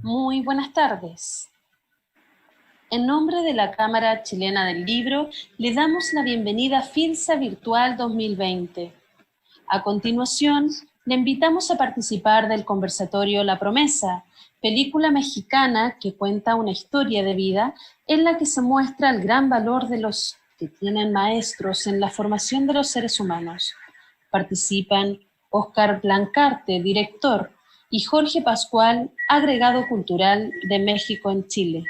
Muy buenas tardes. En nombre de la Cámara Chilena del Libro, le damos la bienvenida a FILSA Virtual 2020. A continuación, le invitamos a participar del conversatorio La Promesa, película mexicana que cuenta una historia de vida en la que se muestra el gran valor de los que tienen maestros en la formación de los seres humanos. Participan Óscar Blancarte, director, y Jorge Pascual, agregado cultural de México en Chile.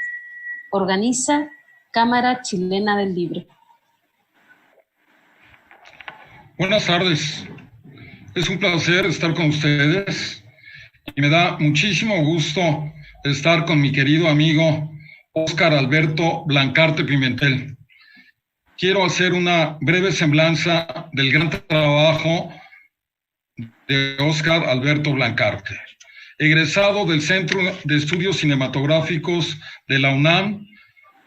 Organiza Cámara Chilena del Libro. Buenas tardes. Es un placer estar con ustedes y me da muchísimo gusto estar con mi querido amigo Óscar Alberto Blancarte Pimentel. Quiero hacer una breve semblanza del gran trabajo de Óscar Alberto Blancarte. Egresado del Centro de Estudios Cinematográficos de la UNAM,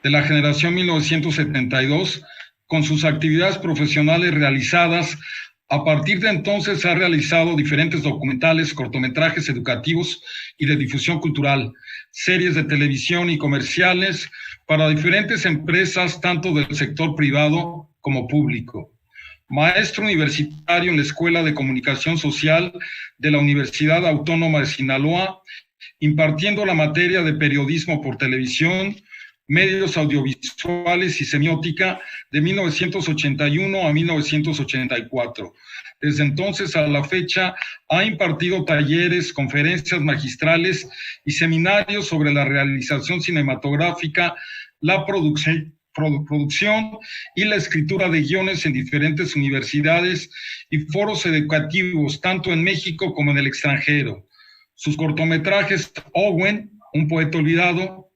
de la generación 1972, con sus actividades profesionales realizadas, a partir de entonces ha realizado diferentes documentales, cortometrajes educativos y de difusión cultural, series de televisión y comerciales para diferentes empresas, tanto del sector privado como público. Maestro universitario en la Escuela de Comunicación Social de la Universidad Autónoma de Sinaloa, impartiendo la materia de periodismo por televisión, medios audiovisuales y semiótica de 1981 a 1984. Desde entonces a la fecha ha impartido talleres, conferencias magistrales y seminarios sobre la realización cinematográfica, la producción y la escritura de guiones en diferentes universidades y foros educativos, tanto en México como en el extranjero. Sus cortometrajes Owen, un poeta olvidado,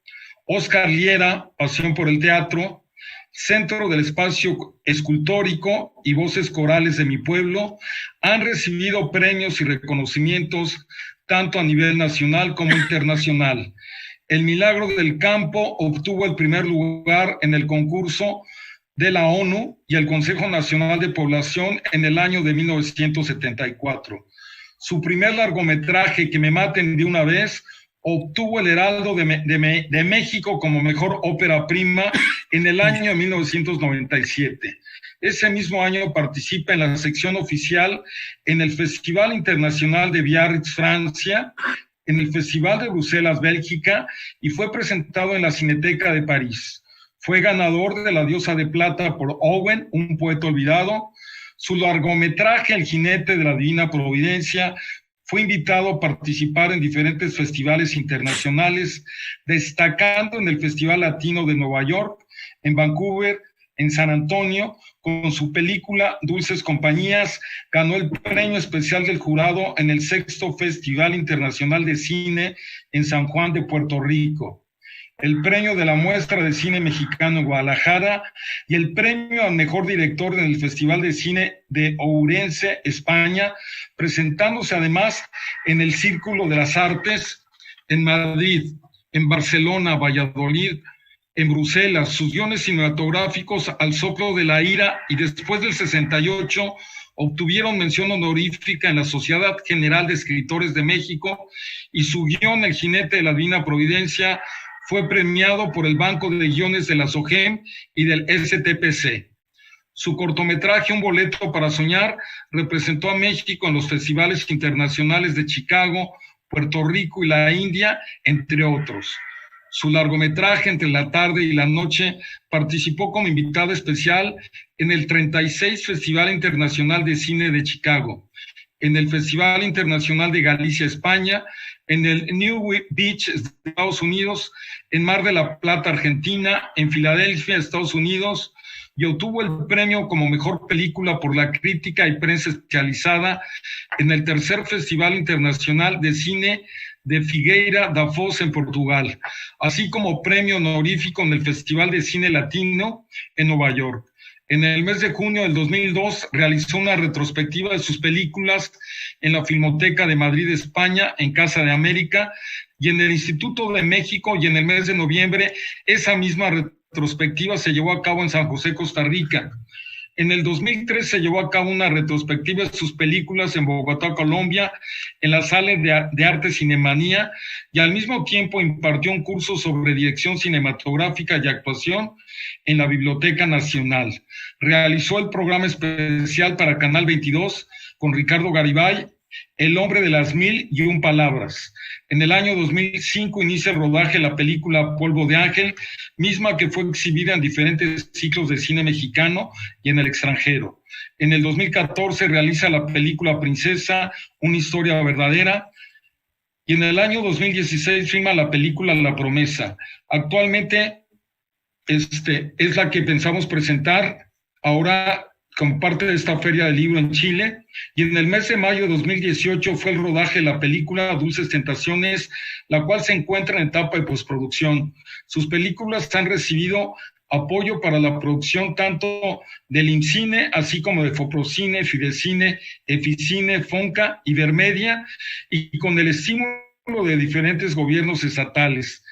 Oscar Liera, Pasión por el Teatro, Centro del Espacio Escultórico y Voces Corales de mi Pueblo, han recibido premios y reconocimientos tanto a nivel nacional como internacional. El Milagro del Campo obtuvo el primer lugar en el concurso de la ONU y el Consejo Nacional de Población en el año de 1974. Su primer largometraje, Que me maten de una vez, obtuvo el Heraldo de México como mejor ópera prima en el año 1997. Ese mismo año participa en la sección oficial en el Festival Internacional de Biarritz, Francia, en el Festival de Bruselas, Bélgica, y fue presentado en la Cineteca de París. Fue ganador de la Diosa de Plata por Owen, un poeta olvidado. Su largometraje El jinete de la divina providencia fue invitado a participar en diferentes festivales internacionales, destacando en el Festival Latino de Nueva York, en Vancouver, en San Antonio. Con su película Dulces Compañías ganó el premio especial del jurado en el 6º Festival Internacional de Cine en San Juan de Puerto Rico, el premio de la Muestra de Cine Mexicano en Guadalajara y el premio al mejor director en el Festival de Cine de Ourense, España, presentándose además en el Círculo de las Artes en Madrid, en Barcelona, Valladolid, en Bruselas. Sus guiones cinematográficos Al soplo de la ira y Después del 68 obtuvieron mención honorífica en la Sociedad General de Escritores de México, y su guión El jinete de la divina providencia fue premiado por el Banco de Guiones de la SOGEM y del STPC. Su cortometraje Un boleto para soñar representó a México en los festivales internacionales de Chicago, Puerto Rico y la India, entre otros. Su largometraje Entre la tarde y la noche participó como invitada especial en el 36 Festival Internacional de Cine de Chicago, en el Festival Internacional de Galicia, España, en el New Beach, Estados Unidos, en Mar de la Plata, Argentina, en Filadelfia, Estados Unidos, y obtuvo el premio como mejor película por la crítica y prensa especializada en el 3er Festival Internacional de Cine de Figueira da Foz en Portugal, así como premio honorífico en el Festival de Cine Latino en Nueva York. En el mes de junio del 2002 realizó una retrospectiva de sus películas en la Filmoteca de Madrid, España, en Casa de América, y en el Instituto de México, y en el mes de noviembre esa misma retrospectiva se llevó a cabo en San José, Costa Rica. En el 2003 se llevó a cabo una retrospectiva de sus películas en Bogotá, Colombia, en la Sala de Arte Cinemanía, y al mismo tiempo impartió un curso sobre dirección cinematográfica y actuación en la Biblioteca Nacional. Realizó el programa especial para Canal 22 con Ricardo Garibay, El hombre de las 1001 palabras. En el año 2005 inicia el rodaje de la película Polvo de Ángel, misma que fue exhibida en diferentes ciclos de cine mexicano y en el extranjero. En el 2014 realiza la película Princesa, una historia verdadera, y en el año 2016 filma la película La Promesa. Actualmente es la que pensamos presentar ahora como parte de esta Feria del Libro en Chile, y en el mes de mayo de 2018 fue el rodaje de la película Dulces Tentaciones, la cual se encuentra en etapa de postproducción. Sus películas han recibido apoyo para la producción tanto del IMCINE, así como de Foprocine, Fidecine, Eficine, Fonca, Ibermedia, y con el estímulo de diferentes gobiernos estatales.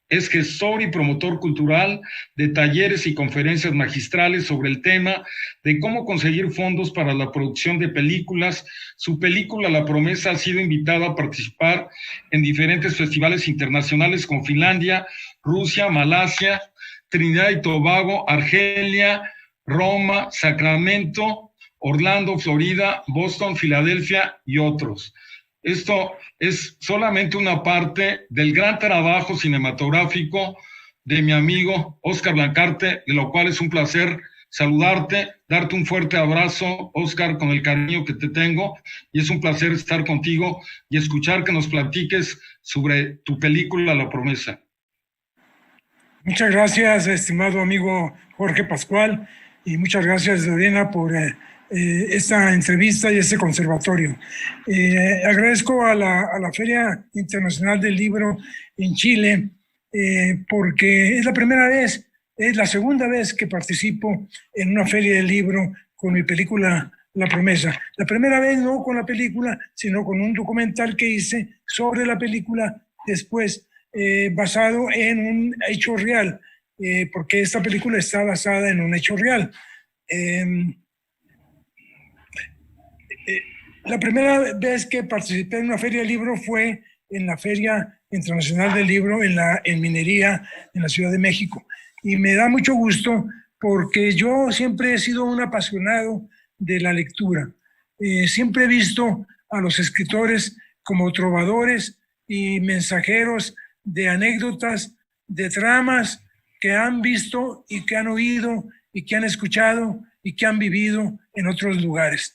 Es gestor y promotor cultural de talleres y conferencias magistrales sobre el tema de cómo conseguir fondos para la producción de películas. Su película La Promesa ha sido invitada a participar en diferentes festivales internacionales como Finlandia, Rusia, Malasia, Trinidad y Tobago, Argelia, Roma, Sacramento, Orlando, Florida, Boston, Filadelfia y otros. Esto es solamente una parte del gran trabajo cinematográfico de mi amigo Óscar Blancarte, de lo cual es un placer saludarte, darte un fuerte abrazo, Óscar, con el cariño que te tengo, y es un placer estar contigo y escuchar que nos platiques sobre tu película La Promesa. Muchas gracias, estimado amigo Jorge Pascual, y muchas gracias, Lorena, por esta entrevista y este conservatorio. Agradezco a la Feria Internacional del Libro en Chile, porque es la segunda vez que participo en una feria del libro con mi película La Promesa. La primera vez no con la película, sino con un documental que hice sobre la película, después basado en un hecho real, porque esta película está basada en un hecho real. La primera vez que participé en una feria de libro fue en la Feria Internacional del Libro en Minería, en la Ciudad de México. Y me da mucho gusto porque yo siempre he sido un apasionado de la lectura. Siempre he visto a los escritores como trovadores y mensajeros de anécdotas, de tramas que han visto y que han oído y que han escuchado y que han vivido en otros lugares.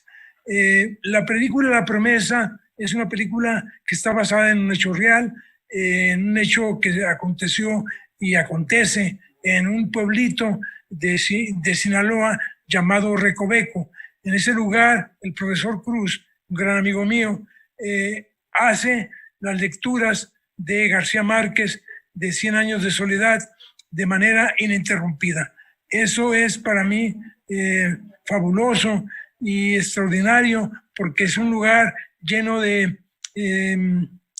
La película La Promesa es una película que está basada en un hecho real, en un hecho que aconteció y acontece en un pueblito de Sinaloa llamado Recoveco. En ese lugar, el profesor Cruz, un gran amigo mío, hace las lecturas de García Márquez, de 100 años de soledad, de manera ininterrumpida. Eso es para mí fabuloso y extraordinario, porque es un lugar lleno de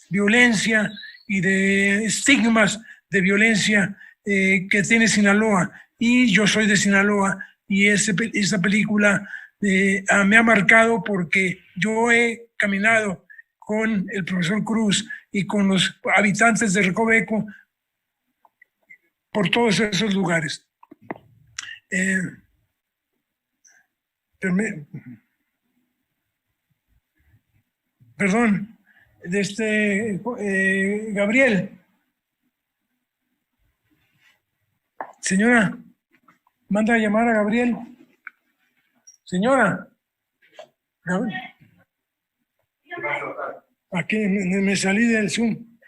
violencia y de estigmas de violencia que tiene Sinaloa. Y yo soy de Sinaloa, y esa película me ha marcado porque yo he caminado con el profesor Cruz y con los habitantes de Recoveco por todos esos lugares. Perdón, Gabriel. Señora, manda a llamar a Gabriel. Señora. Aquí me salí del Zoom.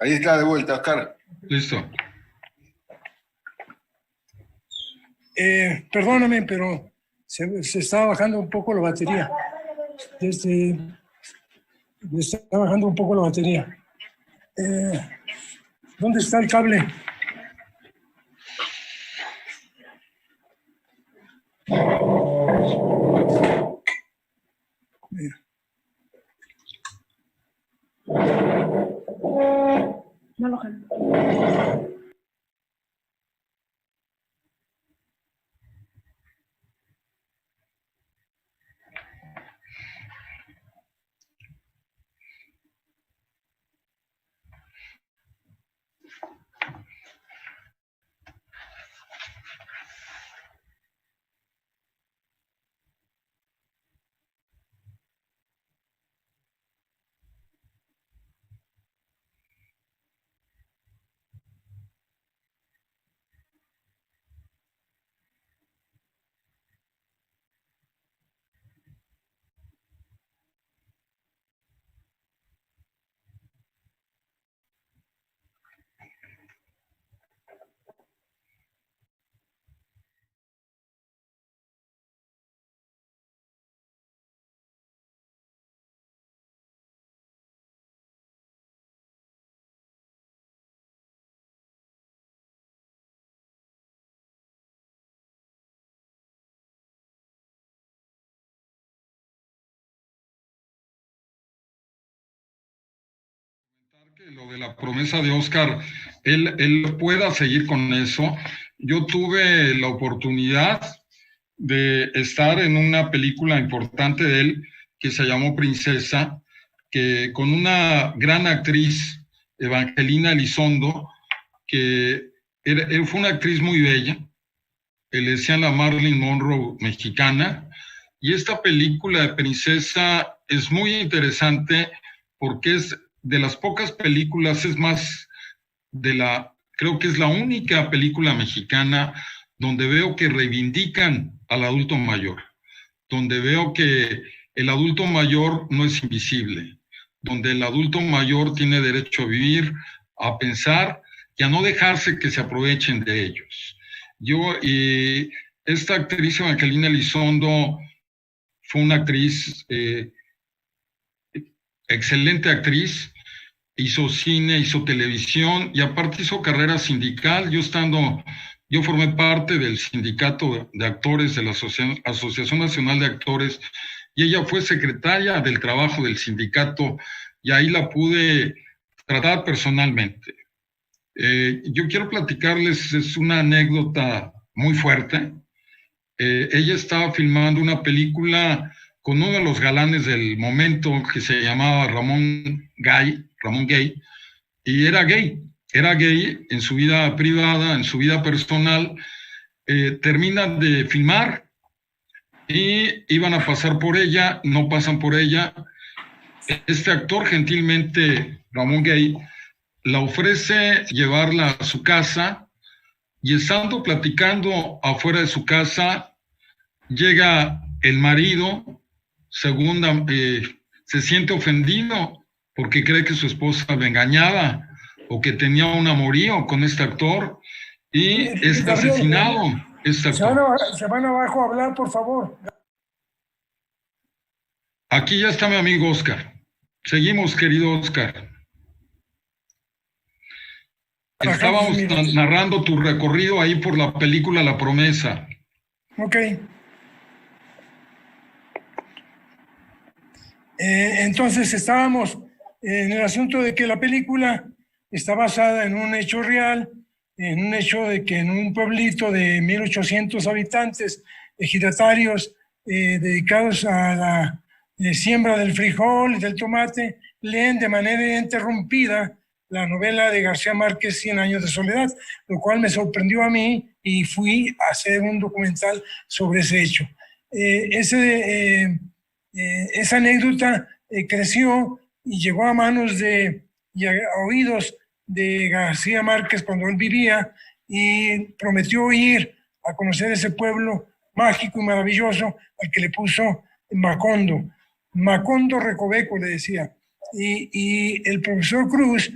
Ahí está de vuelta, Oscar. Listo. Perdóname, pero se está bajando un poco la batería. Se está bajando un poco la batería. ¿Dónde está el cable? que lo de la promesa de Óscar, él pueda seguir con eso. Yo tuve la oportunidad de estar en una película importante de él que se llamó Princesa, que con una gran actriz, Evangelina Elizondo, que fue una actriz muy bella, le decían la Marilyn Monroe mexicana, y esta película de Princesa es muy interesante porque es de las pocas películas, es más creo que es la única película mexicana donde veo que reivindican al adulto mayor, donde veo que el adulto mayor no es invisible, donde el adulto mayor tiene derecho a vivir, a pensar y a no dejarse que se aprovechen de ellos. Y esta actriz, Evangelina Elizondo, fue una actriz, excelente actriz, hizo cine, hizo televisión y aparte hizo carrera sindical. Yo formé parte del sindicato de actores de la Asociación Nacional de Actores y ella fue secretaria del trabajo del sindicato y ahí la pude tratar personalmente. Yo quiero platicarles, es una anécdota muy fuerte. Ella estaba filmando una película con uno de los galanes del momento que se llamaba Ramón Gay, y era gay en su vida privada, en su vida personal. Terminan de filmar y iban a pasar por ella, no pasan por ella. Este actor, gentilmente, Ramón Gay, la ofrece llevarla a su casa y estando platicando afuera de su casa, llega el marido, se siente ofendido porque cree que su esposa lo engañaba o que tenía un amorío con este actor y es asesinado. Este actor. Se van abajo a hablar, por favor. Aquí ya está mi amigo Óscar. Seguimos, querido Óscar. Estábamos narrando tu recorrido ahí por la película La Promesa. Ok. Entonces estábamos en el asunto de que la película está basada en un hecho real, en un hecho de que en un pueblito de 1,800 habitantes, ejidatarios dedicados a la siembra del frijol y del tomate, leen de manera ininterrumpida la novela de García Márquez, 100 años de soledad, lo cual me sorprendió a mí y fui a hacer un documental sobre ese hecho. Esa anécdota creció y llegó a manos y a oídos de García Márquez cuando él vivía y prometió ir a conocer ese pueblo mágico y maravilloso al que le puso Macondo Recoveco, le decía. Y el profesor Cruz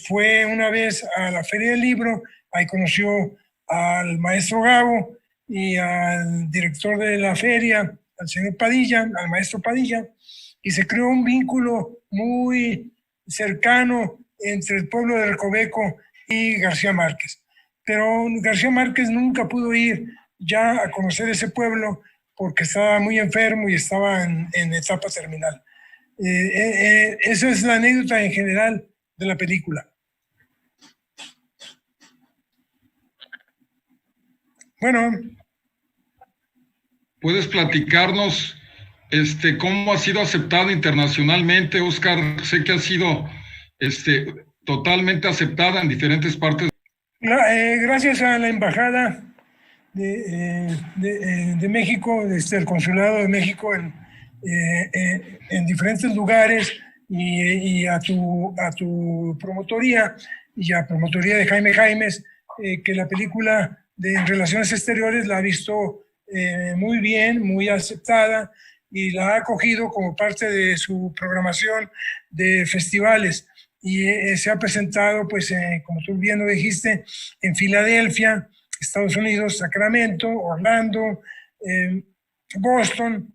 fue una vez a la Feria del Libro, ahí conoció al maestro Gago y al director de la feria, al señor Padilla, al maestro Padilla, y se creó un vínculo muy cercano entre el pueblo de Recoveco y García Márquez. Pero García Márquez nunca pudo ir ya a conocer ese pueblo porque estaba muy enfermo y estaba en etapa terminal. Esa es la anécdota en general de la película. Bueno. ¿Puedes platicarnos cómo ha sido aceptada internacionalmente, Óscar? Sé que ha sido totalmente aceptada en diferentes partes. Gracias a la Embajada de México, el Consulado de México en diferentes lugares y a tu promotoría y a promotoría de Jaime Jaimes, que la película de Relaciones Exteriores la ha visto muy bien, muy aceptada y la ha acogido como parte de su programación de festivales y se ha presentado, pues, como tú bien lo dijiste, en Filadelfia, Estados Unidos, Sacramento, Orlando, Boston,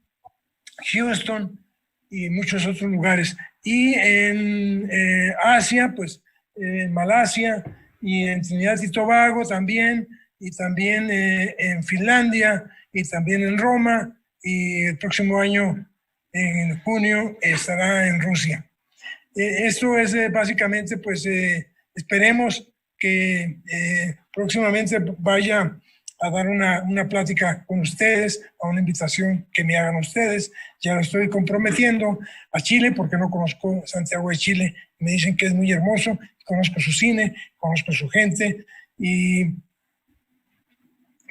Houston y muchos otros lugares. Y en Asia, pues en Malasia y en Trinidad y Tobago también, y también en Finlandia y también en Roma, y el próximo año, en junio, estará en Rusia. Esto es básicamente, pues esperemos que próximamente vaya a dar una plática con ustedes, a una invitación que me hagan ustedes. Ya lo estoy comprometiendo a Chile, porque no conozco Santiago de Chile. Me dicen que es muy hermoso, conozco su cine, conozco su gente, y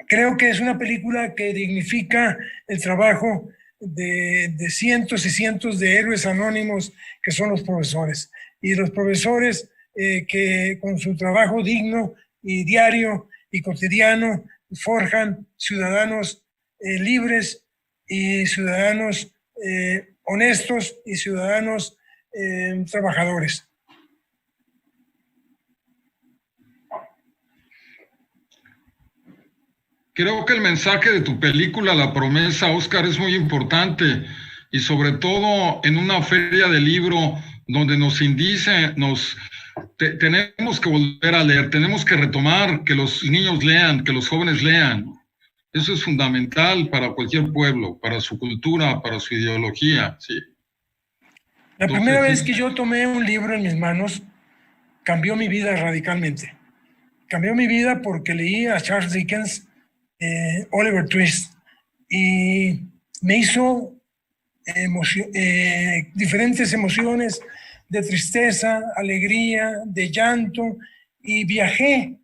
creo que es una película que dignifica el trabajo de cientos y cientos de héroes anónimos que son los profesores. Y los profesores que con su trabajo digno y diario y cotidiano forjan ciudadanos libres y ciudadanos honestos y ciudadanos trabajadores. Creo que el mensaje de tu película, La Promesa, Óscar, es muy importante, y sobre todo en una feria de libro donde tenemos que volver a leer, tenemos que retomar, que los niños lean, que los jóvenes lean. Eso es fundamental para cualquier pueblo, para su cultura, para su ideología, sí. La primera vez que yo tomé un libro en mis manos, cambió mi vida radicalmente. Cambió mi vida porque leí a Charles Dickens, Oliver Twist, y me hizo diferentes emociones de tristeza, alegría, de llanto, y viajé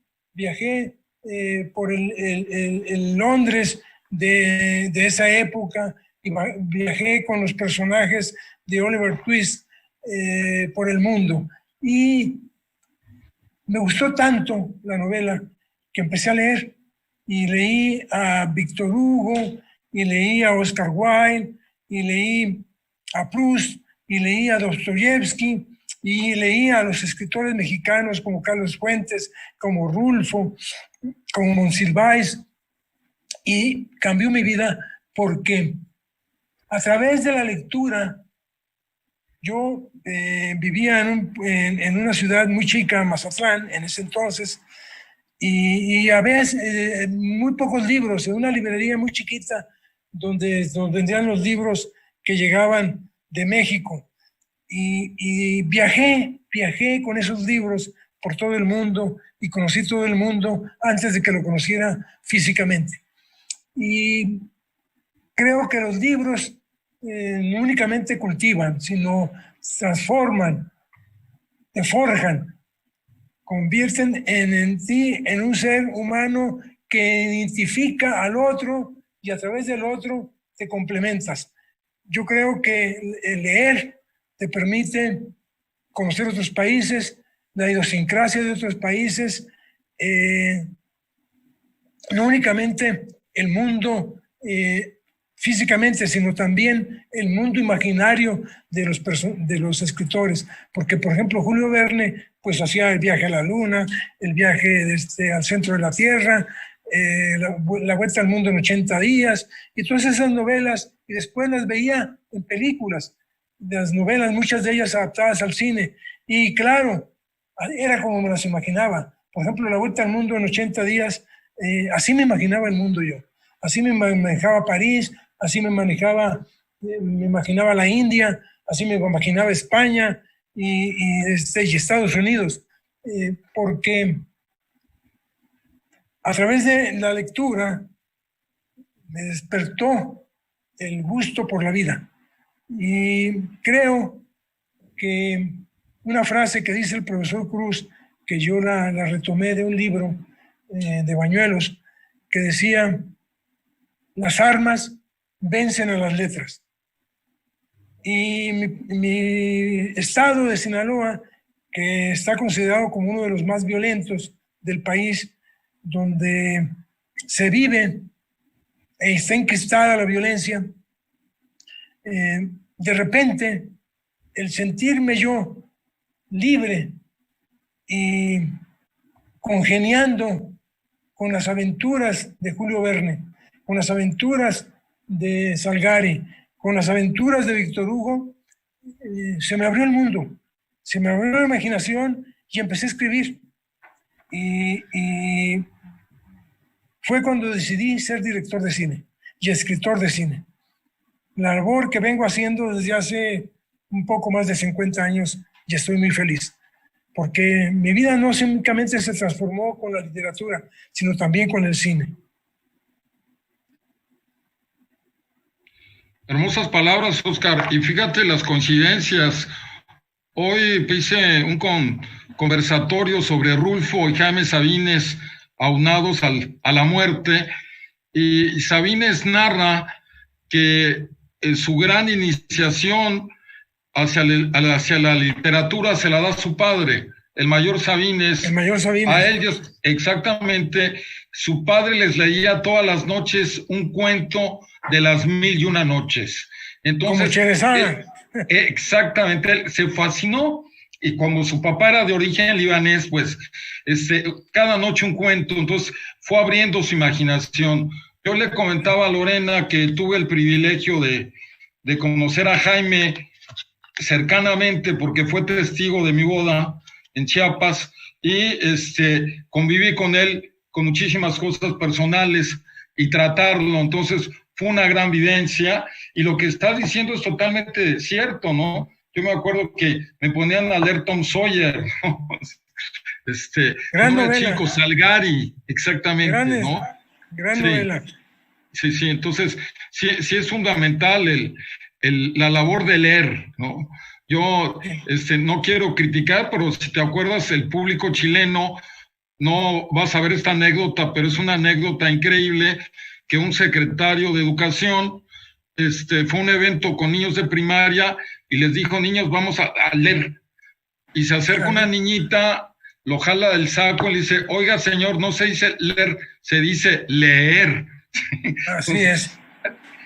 por el Londres de esa época, y viajé con los personajes de Oliver Twist por el mundo. Y me gustó tanto la novela que empecé a leer, y leí a Víctor Hugo, y leí a Oscar Wilde, y leí a Proust, y leí a Dostoyevsky, y leí a los escritores mexicanos como Carlos Fuentes, como Rulfo, como Monsiváis, y cambió mi vida porque a través de la lectura yo vivía en una ciudad muy chica, Mazatlán, en ese entonces, y a veces muy pocos libros, en una librería muy chiquita donde vendían los libros que llegaban de México. Y viajé con esos libros por todo el mundo, y conocí todo el mundo antes de que lo conociera físicamente. Y creo que los libros no únicamente cultivan, sino transforman, te forjan, convierten en ti en un ser humano que identifica al otro, y a través del otro te complementas. Yo creo que el leer te permite conocer otros países, la idiosincrasia de otros países, no únicamente el mundo físicamente, sino también el mundo imaginario de los escritores. Porque, por ejemplo, Julio Verne pues hacía el viaje a la luna, el viaje al centro de la Tierra, la vuelta al mundo en 80 días, y todas esas novelas, y después las veía en películas, las novelas, muchas de ellas adaptadas al cine, y claro, era como me las imaginaba. Por ejemplo, la vuelta al mundo en 80 días, así me imaginaba el mundo yo, así me manejaba París, así me imaginaba la India, así me imaginaba España y Estados Unidos, porque a través de la lectura me despertó el gusto por la vida. Y creo que una frase que dice el profesor Cruz, que yo la retomé de un libro de Bañuelos, que decía: las armas vencen a las letras. Y mi estado de Sinaloa, que está considerado como uno de los más violentos del país, donde se vive e está enquistada la violencia, de repente el sentirme yo libre y congeniando con las aventuras de Julio Verne, con las aventuras de Salgari, con las aventuras de Víctor Hugo, se me abrió el mundo, se me abrió la imaginación y empecé a escribir. Y fue cuando decidí ser director de cine y escritor de cine. La labor que vengo haciendo desde hace un poco más de 50 años y estoy muy feliz, porque mi vida no únicamente se transformó con la literatura, sino también con el cine. Hermosas palabras, Oscar. Y fíjate las coincidencias. Hoy hice un conversatorio sobre Rulfo y Jaime Sabines aunados a la muerte. Y Sabines narra que su gran iniciación hacia la literatura se la da su padre, el mayor Sabines. El mayor Sabines. A ellos, exactamente, su padre les leía todas las noches un cuento de las 1001 noches. Entonces, como Cherezada. Exactamente, él se fascinó, y como su papá era de origen libanés, pues cada noche un cuento, entonces fue abriendo su imaginación. Yo le comentaba a Lorena que tuve el privilegio de conocer a Jaime cercanamente porque fue testigo de mi boda en Chiapas, y conviví con él con muchísimas cosas personales y tratarlo, entonces fue una gran vivencia, y lo que está diciendo es totalmente cierto, ¿no? Yo me acuerdo que me ponían a leer Tom Sawyer, ¿no? Gran novela. Chico, Salgari, exactamente, ¿no? Gran novela. Sí, entonces sí es fundamental la labor de leer, ¿no? Yo no quiero criticar, pero si te acuerdas, el público chileno no va a saber esta anécdota, pero es una anécdota increíble, que un secretario de Educación fue a un evento con niños de primaria y les dijo: niños, vamos a leer. Y se acerca una niñita, lo jala del saco y le dice: oiga, señor, no se dice leer, se dice leer. Así Entonces, es.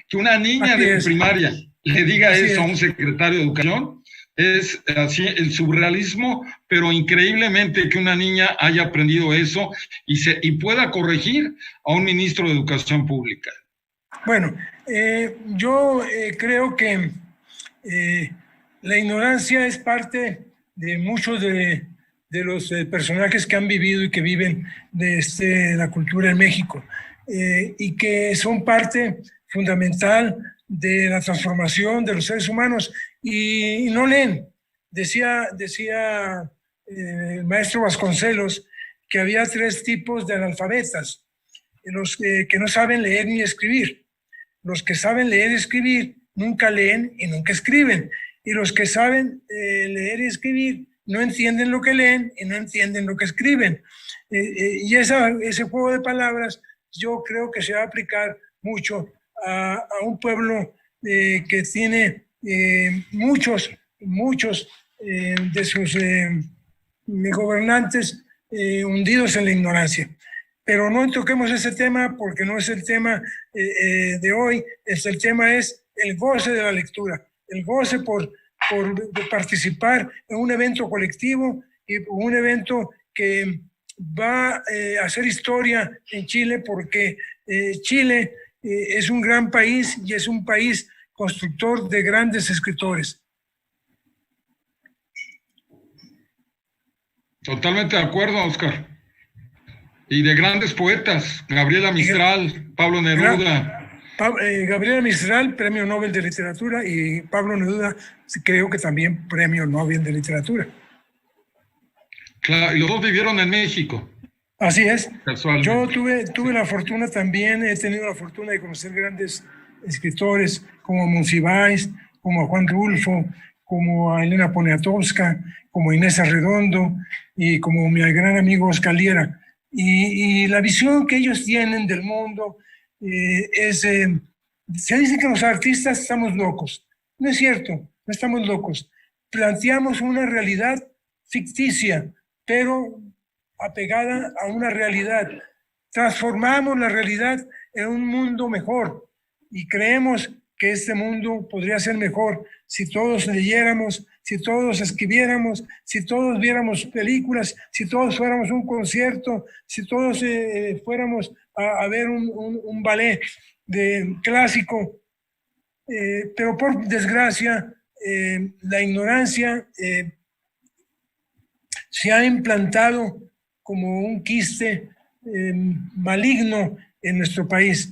Que una niña de primaria le diga eso a un secretario de Educación, es así el surrealismo, pero increíblemente que una niña haya aprendido eso y pueda corregir a un ministro de Educación Pública. Bueno, yo creo que la ignorancia es parte de muchos de los personajes que han vivido y que viven de la cultura en México, y que son parte fundamental de la transformación de los seres humanos, y no leen. Decía el maestro Vasconcelos que había 3 tipos de analfabetas: los que no saben leer ni escribir, los que saben leer y escribir nunca leen y nunca escriben, y los que saben leer y escribir no entienden lo que leen y no entienden lo que escriben. Y ese juego de palabras yo creo que se va a aplicar mucho a un pueblo que tiene muchos de sus gobernantes hundidos en la ignorancia. Pero no toquemos ese tema porque no es el tema de hoy. El tema es el goce de la lectura, el goce por participar en un evento colectivo y un evento que va a hacer historia en Chile, porque Chile es un gran país y es un país constructor de grandes escritores. Totalmente de acuerdo, Oscar. Y de grandes poetas: Gabriela Mistral, Pablo Neruda. Gabriela Mistral, Premio Nobel de Literatura, y Pablo Neruda, creo que también Premio Nobel de Literatura. Claro, y los dos vivieron en México. Así es. Yo tuve la fortuna también, he tenido la fortuna de conocer grandes escritores como Monsiváis, como a Juan Rulfo, como a Elena Poniatowska, como Inés Arredondo y como mi gran amigo Oscar Liera. Y la visión que ellos tienen del mundo se dice que los artistas estamos locos. No es cierto, no estamos locos. Planteamos una realidad ficticia, pero apegada a una realidad. Transformamos la realidad en un mundo mejor y creemos que este mundo podría ser mejor si todos leyéramos, si todos escribiéramos, si todos viéramos películas, si todos fuéramos a un concierto, si todos fuéramos a ver un ballet clásico. Pero por desgracia, la ignorancia se ha implantado como un quiste maligno en nuestro país.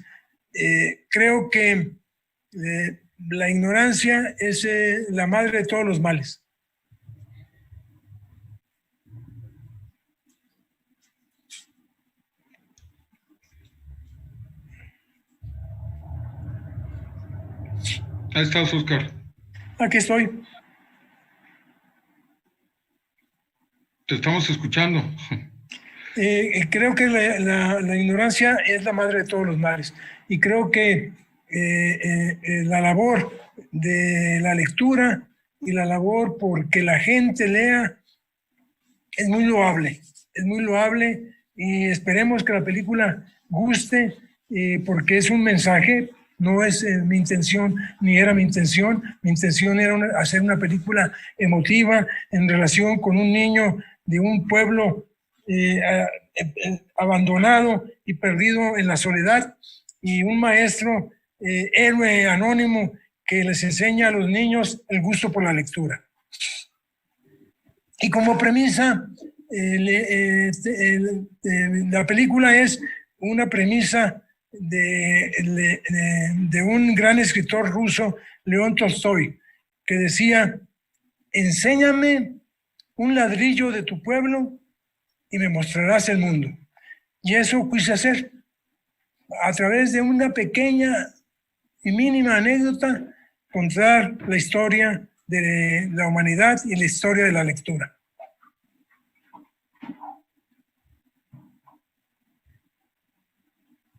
Creo que la ignorancia es la madre de todos los males. Ahí estás, Oscar. Aquí estoy. Te estamos escuchando. Creo que la ignorancia es la madre de todos los males. Y creo que la labor de la lectura y la labor porque la gente lea es muy loable. Es muy loable y esperemos que la película guste porque es un mensaje. No es mi intención, ni era mi intención. Mi intención era hacer una película emotiva en relación con un niño de un pueblo abandonado y perdido en la soledad, y un maestro héroe anónimo que les enseña a los niños el gusto por la lectura. Y como premisa, la película es una premisa de un gran escritor ruso, León Tolstoy, que decía: enséñame un ladrillo de tu pueblo y me mostrarás el mundo. Y eso quise hacer a través de una pequeña y mínima anécdota, contar la historia de la humanidad y la historia de la lectura.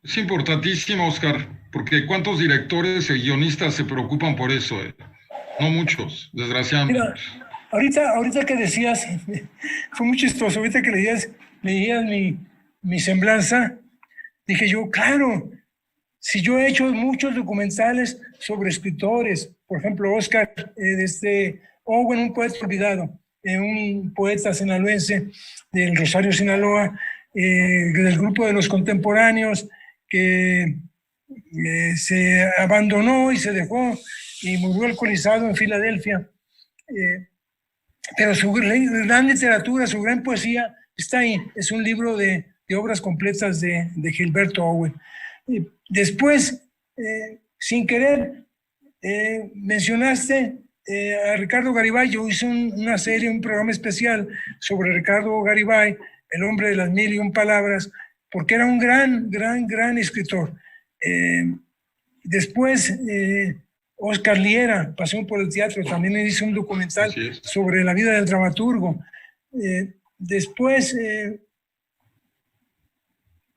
Es importantísimo, Oscar, porque ¿cuántos directores y guionistas se preocupan por eso? No muchos, desgraciadamente. Mira, ahorita que decías, fue muy chistoso, ahorita que leías mi semblanza, dije yo, claro, si yo he hecho muchos documentales sobre escritores, por ejemplo, Oscar, Owen, un poeta olvidado, un poeta sinaloense del Rosario, Sinaloa, del grupo de los contemporáneos, que se abandonó y se dejó y murió alcoholizado en Filadelfia. Pero su gran literatura, su gran poesía está ahí. Es un libro de obras completas de Gilberto Owen. Después, sin querer, mencionaste a Ricardo Garibay. Yo hice una serie, un programa especial sobre Ricardo Garibay, el hombre de las 1001 palabras, porque era un gran escritor. Después, Oscar Liera, Pasión por el Teatro, también hizo un documental sobre la vida del dramaturgo. Después,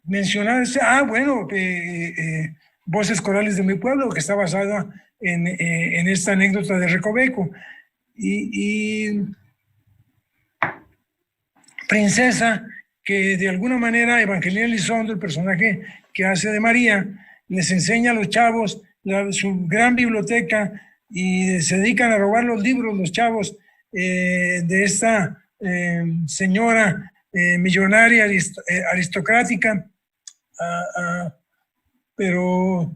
mencionarse, Voces Corales de mi Pueblo, que está basada en esta anécdota de Recoveco. Y Princesa, que de alguna manera Evangelina Elizondo, el personaje que hace de María, les enseña a los chavos su gran biblioteca y se dedican a robar los libros, los chavos, de esta señora millonaria, aristocrática, pero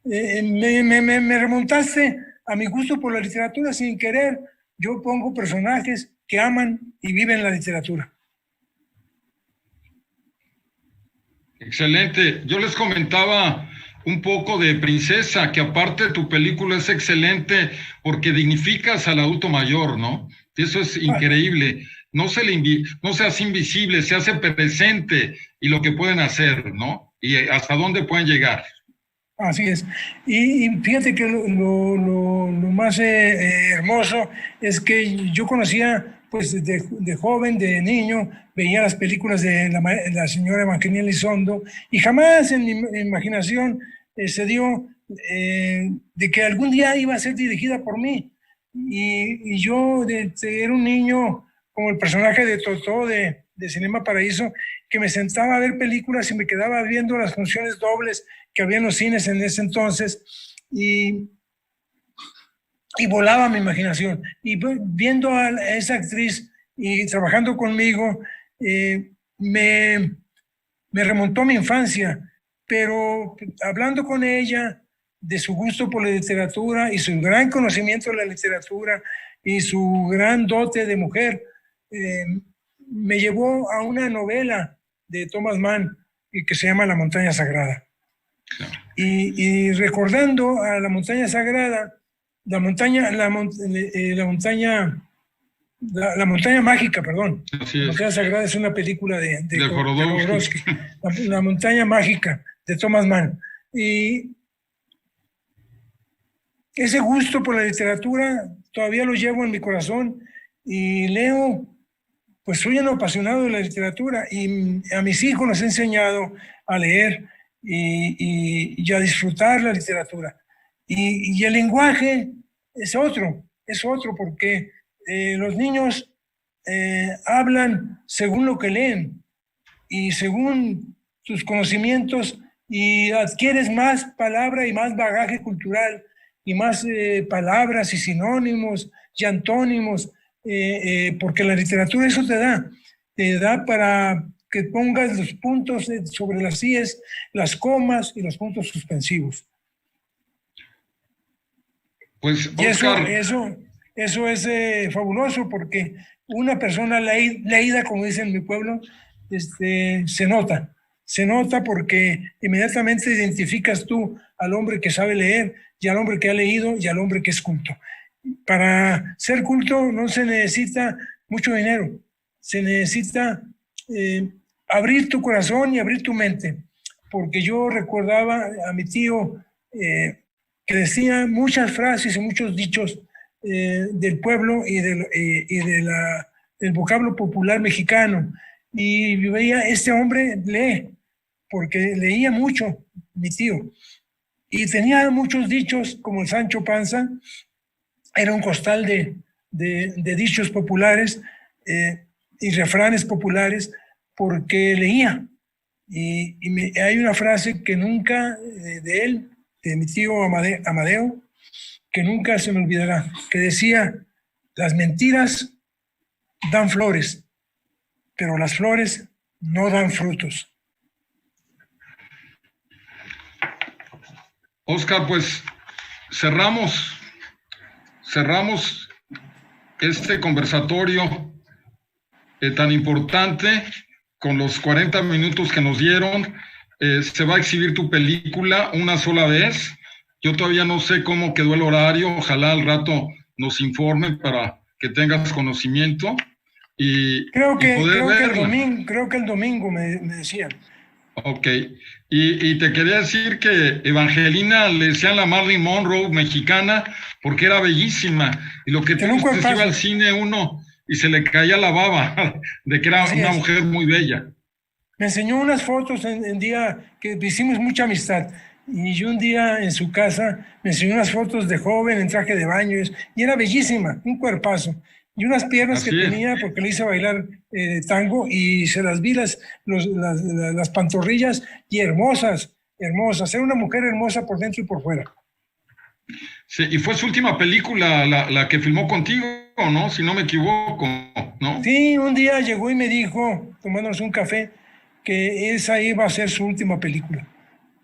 me remontaste a mi gusto por la literatura sin querer. Yo pongo personajes que aman y viven la literatura. Excelente. Yo les comentaba un poco de Princesa, que aparte de tu película es excelente porque dignificas al adulto mayor, ¿no? Y eso es increíble. No se hace invisible, se hace presente y lo que pueden hacer, ¿no? Y hasta dónde pueden llegar. Así es. Y fíjate que lo más hermoso es que yo conocía, pues de joven, de niño, veía las películas de la señora Evangelina Elizondo y jamás en mi imaginación se dio de que algún día iba a ser dirigida por mí. Y yo era un niño como el personaje de Totó de Cinema Paraíso, que me sentaba a ver películas y me quedaba viendo las funciones dobles que había en los cines en ese entonces y volaba mi imaginación. Y viendo a esa actriz y trabajando conmigo, me remontó a mi infancia, pero hablando con ella de su gusto por la literatura y su gran conocimiento de la literatura y su gran dote de mujer, me llevó a una novela de Thomas Mann que se llama La Montaña Sagrada. Y recordando a la montaña sagrada, la montaña mágica, perdón. La montaña sagrada es una película de Jodorowsky. La montaña mágica de Thomas Mann. Y ese gusto por la literatura todavía lo llevo en mi corazón y leo, pues soy un apasionado de la literatura y a mis hijos les he enseñado a leer y a disfrutar la literatura. Y el lenguaje es otro porque los niños hablan según lo que leen y según sus conocimientos y adquieres más palabra y más bagaje cultural y más palabras y sinónimos y antónimos, porque la literatura eso te da para que pongas los puntos sobre las íes, las comas y los puntos suspensivos. Pues, y Oscar, eso es fabuloso porque una persona leída, como dicen en mi pueblo, se nota porque inmediatamente identificas tú al hombre que sabe leer y al hombre que ha leído y al hombre que es culto. Para ser culto no se necesita mucho dinero, se necesita abrir tu corazón y abrir tu mente, porque yo recordaba a mi tío que decía muchas frases y muchos dichos del pueblo y del vocablo popular mexicano, y veía, este hombre lee, porque leía mucho, mi tío, y tenía muchos dichos como el Sancho Panza, era un costal de dichos populares y refranes populares, porque leía. Hay una frase que nunca, de él, de mi tío Amadeo, que nunca se me olvidará, que decía, las mentiras dan flores, pero las flores no dan frutos. Oscar, pues cerramos este conversatorio tan importante con los 40 minutos que nos dieron. Se va a exhibir tu película una sola vez. Yo todavía no sé cómo quedó el horario. Ojalá al rato nos informen para que tengas conocimiento creo que el domingo me decían. Ok. Y te quería decir que Evangelina le decían la Marilyn Monroe mexicana porque era bellísima. Y lo que tú dices, iba al cine uno y se le caía la baba de que era una mujer muy bella. Me enseñó unas fotos en día que hicimos mucha amistad. Y yo un día en su casa me enseñó unas fotos de joven en traje de baño y era bellísima, un cuerpazo. Y unas piernas que tenía porque le hice bailar tango y se las vi las pantorrillas y hermosas. Era una mujer hermosa por dentro y por fuera. Sí, y fue su última película la que filmó contigo, ¿no? Si no me equivoco, ¿no? Sí, un día llegó y me dijo, tomándonos un café, que esa iba a ser su última película,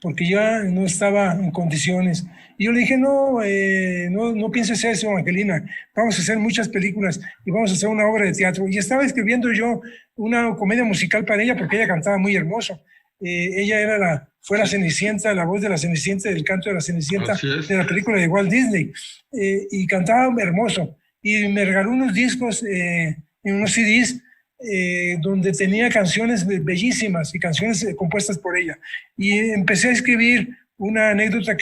porque ya no estaba en condiciones. Y yo le dije, no pienses eso, Angelina, vamos a hacer muchas películas y vamos a hacer una obra de teatro. Y estaba escribiendo yo una comedia musical para ella, porque ella cantaba muy hermoso. Ella fue la Cenicienta, la voz de la Cenicienta, del canto de la Cenicienta, de la película de Walt Disney, y cantaba hermoso. Y me regaló unos discos, unos CDs, donde tenía canciones bellísimas y canciones compuestas por ella. Y empecé a escribir una anécdota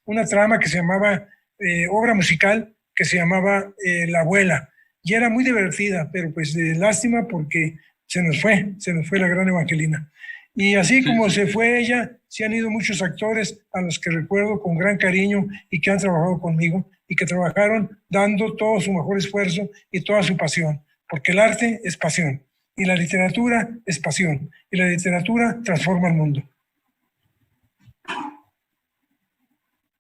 una trama que se llamaba obra musical, que se llamaba La Abuela. Y era muy divertida, pero pues lástima porque se nos fue la gran Evangelina. Y así como se fue ella, se han ido muchos actores a los que recuerdo con gran cariño y que han trabajado conmigo y que trabajaron dando todo su mejor esfuerzo y toda su pasión. Porque el arte es pasión, y la literatura es pasión, y la literatura transforma el mundo.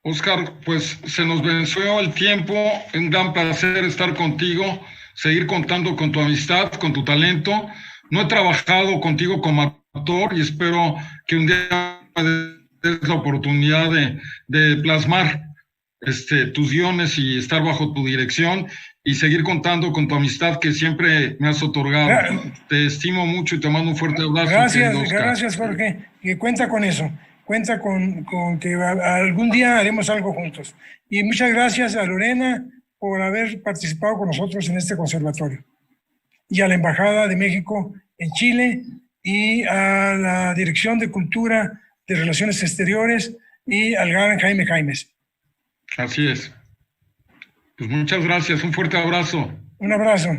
Oscar, pues se nos venció el tiempo, un gran placer estar contigo, seguir contando con tu amistad, con tu talento. No he trabajado contigo como actor y espero que un día me des la oportunidad de plasmar tus guiones y estar bajo tu dirección y seguir contando con tu amistad que siempre me has otorgado. Te estimo mucho y te mando un fuerte abrazo. Gracias, Jorge. Que cuenta con eso. Cuenta con que algún día haremos algo juntos. Y muchas gracias a Lorena por haber participado con nosotros en este conservatorio. Y a la Embajada de México en Chile y a la Dirección de Cultura de Relaciones Exteriores y al gran Jaime Jaimes. Así es. Pues muchas gracias, un fuerte abrazo. Un abrazo.